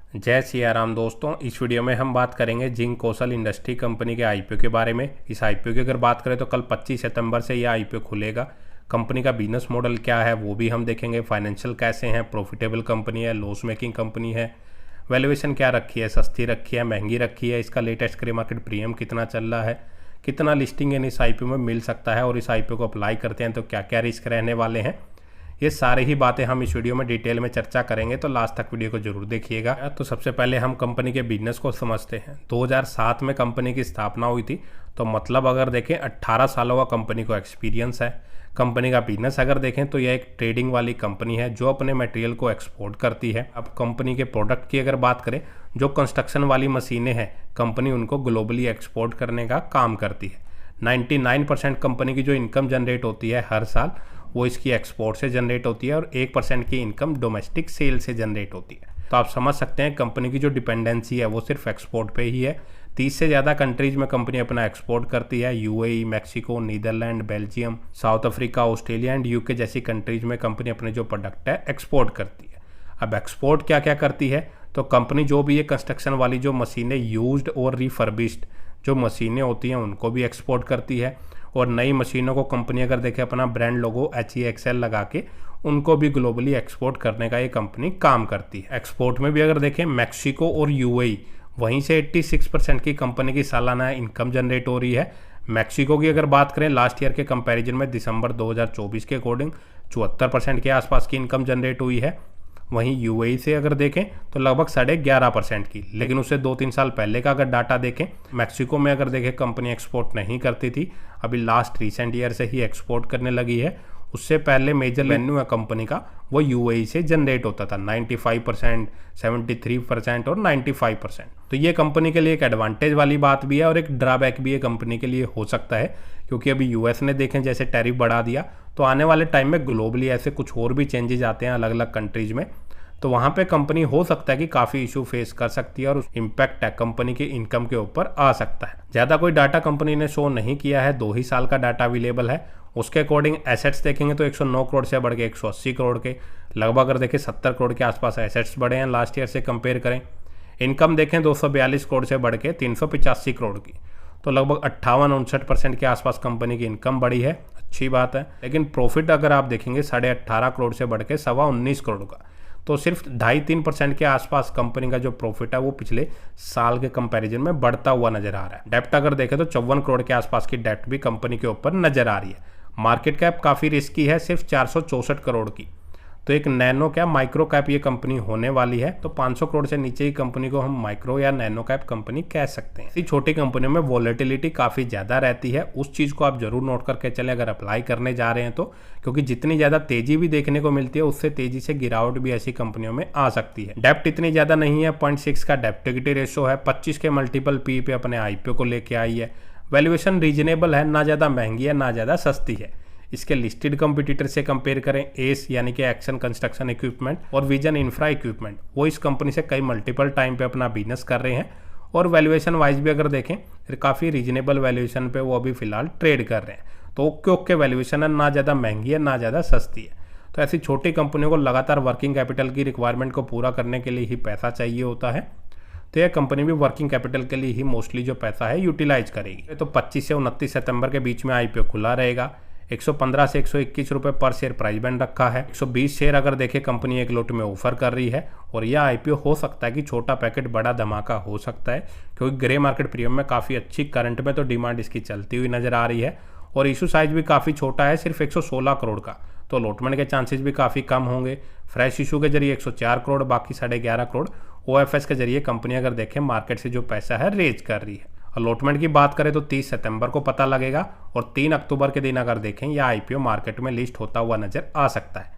जय सिया राम दोस्तों। इस वीडियो में हम बात करेंगे जिंक कौशल इंडस्ट्री कंपनी के आईपीओ के बारे में। इस आईपीओ की अगर बात करें तो कल 25 सितंबर से यह आईपीओ खुलेगा। कंपनी का बिजनेस मॉडल क्या है वो भी हम देखेंगे। फाइनेंशियल कैसे हैं, प्रॉफिटेबल कंपनी है, लॉस मेकिंग कंपनी है, वैल्यूएशन क्या रखी है, सस्ती रखी है, महंगी रखी है, इसका लेटेस्ट ग्रे मार्केट प्रीमियम कितना चल रहा है, कितना लिस्टिंग इन इस आईपीओ में मिल सकता है और इस आईपीओ को अप्लाई करते हैं तो क्या क्या रिस्क रहने वाले हैं। ये सारी ही बातें हम इस वीडियो में डिटेल में चर्चा करेंगे, तो लास्ट तक वीडियो को जरूर देखिएगा। तो सबसे पहले हम कंपनी के बिजनेस को समझते हैं। 2007 में कंपनी की स्थापना हुई थी, तो मतलब अगर देखें 18 सालों का कंपनी को एक्सपीरियंस है। कंपनी का बिजनेस अगर देखें तो यह एक ट्रेडिंग वाली कंपनी है जो अपने मटेरियल को एक्सपोर्ट करती है। अब कंपनी के प्रोडक्ट की अगर बात करें, जो कंस्ट्रक्शन वाली मशीनें हैं कंपनी उनको ग्लोबली एक्सपोर्ट करने का काम करती है। 99% कंपनी की जो इनकम जनरेट होती है हर साल वो इसकी एक्सपोर्ट से जनरेट होती है और 1% की इनकम डोमेस्टिक सेल से जनरेट होती है। तो आप समझ सकते हैं कंपनी की जो डिपेंडेंसी है वो सिर्फ एक्सपोर्ट पे ही है। 30 से ज़्यादा कंट्रीज में कंपनी अपना एक्सपोर्ट करती है। UAE, Mexico, Netherland, Belgium, South Africa, Australia and UK जैसी कंट्रीज में कंपनी अपने जो प्रोडक्ट है एक्सपोर्ट करती है। अब एक्सपोर्ट क्या क्या करती है, तो कंपनी जो भी ये कंस्ट्रक्शन वाली जो मशीनें यूज्ड और रिफर्बिश्ड जो मशीनें होती हैं उनको भी एक्सपोर्ट करती है। और नई मशीनों को कंपनी अगर देखे अपना ब्रांड लोगो HEXL लगा के उनको भी ग्लोबली एक्सपोर्ट करने का ये कंपनी काम करती है। एक्सपोर्ट में भी अगर देखें मैक्सिको और यूएई, वहीं से 86% की कंपनी की सालाना इनकम जनरेट हो रही है। मैक्सिको की अगर बात करें लास्ट ईयर के कंपैरिजन में दिसंबर 2024 के अकॉर्डिंग 74% के आसपास की इनकम जनरेट हुई है। वहीं यूएई से अगर देखें तो लगभग 11.5% की, लेकिन उससे 2-3 साल पहले का अगर डाटा देखें, मैक्सिको में अगर देखें कंपनी एक्सपोर्ट नहीं करती थी, अभी लास्ट रिसेंट ईयर से ही एक्सपोर्ट करने लगी है। उससे पहले मेजर रेवेन्यू है कंपनी का वो यूएई से जनरेट होता था 95%, 73% और 95%। तो ये कंपनी के लिए एक एडवांटेज वाली बात भी है और एक ड्रॉबैक भी है कंपनी के लिए हो सकता है, क्योंकि अभी यूएस ने देखें जैसे टैरिफ बढ़ा दिया, तो आने वाले टाइम में ग्लोबली ऐसे कुछ और भी चेंजेस आते हैं अलग अलग कंट्रीज में, तो वहाँ पे कंपनी हो सकता है कि काफ़ी इशू फेस कर सकती है और इम्पैक्ट है कंपनी की इनकम के ऊपर आ सकता है। ज़्यादा कोई डाटा कंपनी ने शो नहीं किया है, 2 ही साल का डाटा अवेलेबल है। उसके अकॉर्डिंग एसेट्स देखेंगे तो 109 करोड़ से बढ़ के 180 करोड़ के लगभग, अगर देखें 70 करोड़ के आसपास एसेट्स बढ़े हैं लास्ट ईयर से कंपेयर करें। इनकम देखें 242 करोड़ से बढ़ के 385 करोड़ की, तो लगभग 58-59% के आसपास कंपनी की इनकम बढ़ी है, अच्छी बात है। लेकिन प्रॉफिट अगर आप देखेंगे 18.5 करोड़ से बढ़ के 19.25 करोड़ का, तो सिर्फ 2.5-3% के आसपास कंपनी का जो प्रॉफिट है वो पिछले साल के कंपैरिजन में बढ़ता हुआ नजर आ रहा है। डेप्ट अगर देखें तो 54 करोड़ के आसपास की डेप्ट भी कंपनी के ऊपर नजर आ रही है। मार्केट कैप काफ़ी रिस्की है, सिर्फ 464 करोड़ की, तो एक नैनो कैप माइक्रो कैप ये कंपनी होने वाली है। तो 500 करोड़ से नीचे ही कंपनी को हम माइक्रो या नैनो कैप कंपनी कह सकते हैं। इसी छोटी कंपनियों में वॉलेटिलिटी काफ़ी ज़्यादा रहती है, उस चीज़ को आप जरूर नोट करके चलें अगर अप्लाई करने जा रहे हैं तो, क्योंकि जितनी ज़्यादा तेजी भी देखने को मिलती है उससे तेजी से गिरावट भी ऐसी कंपनियों में आ सकती है। डेप्ट इतनी ज़्यादा नहीं है, 0.6 का डेप्ट इक्विटी रेशो है, 25 के मल्टीपल पी पे अपने आईपीओ को लेके आई है। वैल्यूएशन रीजनेबल है, ना ज़्यादा महंगी है ना ज़्यादा सस्ती है। इसके लिस्टेड कंपटीटर से कंपेयर करें, एस यानी कि एक्शन कंस्ट्रक्शन इक्विपमेंट और विजन इंफ्रा इक्विपमेंट, वो इस कंपनी से कई मल्टीपल टाइम पे अपना बिजनेस कर रहे हैं और वैल्यूएशन वाइज भी अगर देखें काफ़ी रीजनेबल वैल्यूएशन पे वो अभी फिलहाल ट्रेड कर रहे हैं। तो ओके ओके वैल्यूएशन है, ना ज़्यादा महंगी है ना ज़्यादा सस्ती है। तो ऐसी छोटी कंपनियों को लगातार वर्किंग कैपिटल की रिक्वायरमेंट को पूरा करने के लिए ही पैसा चाहिए होता है, तो यह कंपनी भी वर्किंग कैपिटल के लिए ही मोस्टली जो पैसा है यूटिलाइज करेगी। तो 25 से 29 सितंबर के बीच में आईपीओ खुला रहेगा। 115 से 121 रुपये पर शेयर प्राइस बैंड रखा है। 120 शेयर अगर देखें कंपनी एक लोट में ऑफर कर रही है और यह आईपीओ हो सकता है कि छोटा पैकेट बड़ा धमाका हो सकता है, क्योंकि ग्रे मार्केट प्रीमियम में काफ़ी अच्छी करंट में तो डिमांड इसकी चलती हुई नजर आ रही है और इशू साइज भी काफ़ी छोटा है, सिर्फ 116 करोड़ का, तो लॉटमेंट के चांसेस भी काफ़ी कम होंगे। फ्रेश इशू के जरिए 104 करोड़, बाकी 11.5 करोड़ OFS के जरिए कंपनी अगर देखें मार्केट से जो पैसा है रेज कर रही है। अलॉटमेंट की बात करें तो 30 सितंबर को पता लगेगा और 3 अक्टूबर के दिन अगर देखें यह आईपीओ मार्केट में लिस्ट होता हुआ नजर आ सकता है।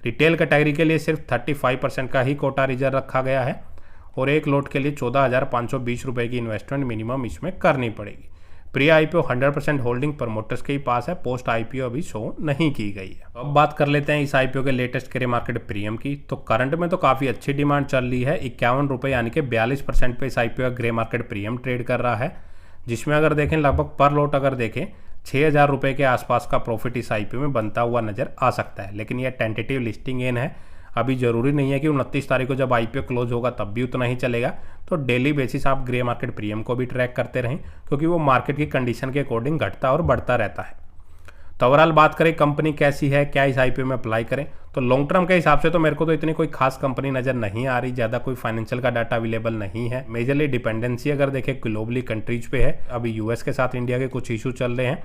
रिटेल कैटेगरी के लिए सिर्फ 35% का ही कोटा रिजर्व रखा गया है और एक लॉट के लिए 14,520 रुपये की इन्वेस्टमेंट मिनिमम इसमें करनी पड़ेगी। प्री आईपीओ 100% होल्डिंग प्रमोटर्स के ही पास है, पोस्ट आईपीओ अभी शो नहीं की गई है। अब बात कर लेते हैं इस आईपीओ के लेटेस्ट ग्रे मार्केट प्रीमियम की। तो करंट में तो काफ़ी अच्छी डिमांड चल रही है, 51 रुपये यानी कि 42% पे इस आईपीओ का ग्रे मार्केट प्रीमियम ट्रेड कर रहा है, जिसमें अगर देखें लगभग पर लॉट अगर देखें 6,000 रुपये के आसपास का प्रॉफिट इस आईपीओ में बनता हुआ नजर आ सकता है। लेकिन यह टेंटेटिव लिस्टिंग इन है, अभी ज़रूरी नहीं है कि 29 तारीख को जब आईपीओ क्लोज होगा तब भी उतना ही चलेगा। तो डेली बेसिस आप ग्रे मार्केट प्रीमियम को भी ट्रैक करते रहें, क्योंकि वो मार्केट की कंडीशन के अकॉर्डिंग घटता और बढ़ता रहता है। तो ओवरऑल बात करें कंपनी कैसी है, क्या इस आईपीओ में अप्लाई करें, तो लॉन्ग टर्म के हिसाब से तो मेरे को तो इतनी कोई खास कंपनी नज़र नहीं आ रही, ज़्यादा कोई फाइनेंशियल का डाटा अवेलेबल नहीं है। मेजरली डिपेंडेंसी अगर देखें ग्लोबली कंट्रीज पे है। अभी यूएस के साथ इंडिया के कुछ इशू चल रहे हैं,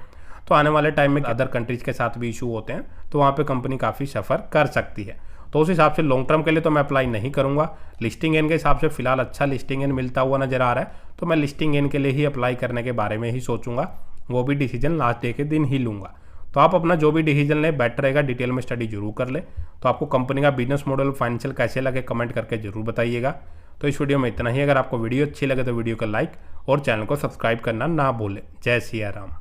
तो आने वाले टाइम में अदर कंट्रीज के साथ भी इशू होते हैं, तो वहाँ पे कंपनी काफ़ी सफ़र कर सकती है। तो उस हिसाब से लॉन्ग टर्म के लिए तो मैं अप्लाई नहीं करूँगा। लिस्टिंग एन के हिसाब से फिलहाल अच्छा लिस्टिंग एन मिलता हुआ नज़र आ रहा है, तो मैं लिस्टिंग एन के लिए ही अप्लाई करने के बारे में ही सोचूंगा। वो भी डिसीजन लास्ट डे के दिन ही लूँगा। तो आप अपना जो भी डिसीजन लें बेटर रहेगा, डिटेल में स्टडी जरूर कर ले। तो आपको कंपनी का बिजनेस मॉडल फाइनेंशियल कैसे लगे कमेंट करके जरूर बताइएगा। तो इस वीडियो में इतना ही। अगर आपको वीडियो अच्छी लगे तो वीडियो को लाइक और चैनल को सब्सक्राइब करना ना भूलें। जय सिया राम।